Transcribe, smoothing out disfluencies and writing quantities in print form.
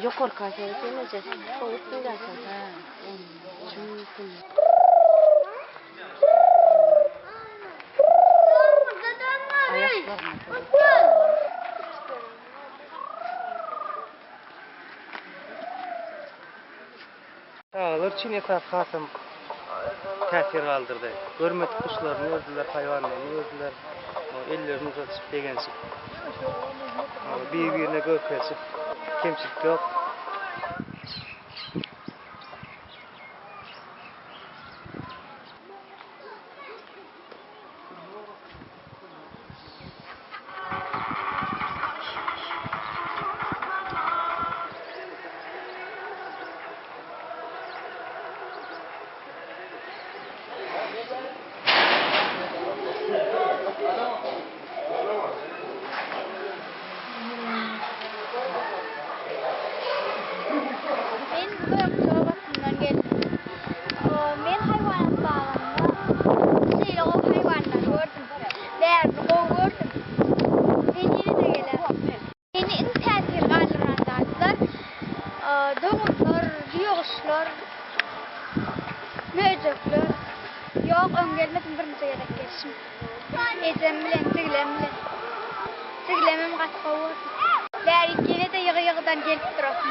Yok korkarsın, nece? Soğuksun dersin. Dağlar Çin etrafı təsir kaldırdı. Görmedik kuşlarını öldüler, hayvanlarını öldüler. Ellerini uzatıp degensiz. Birbirine görkesip, kimsik yok. Yok, gelmedim bir müze yedek geçim. Ecem bilen, siglemem katı kovur. Beri yine de yığı-yığıdan gelip durasın.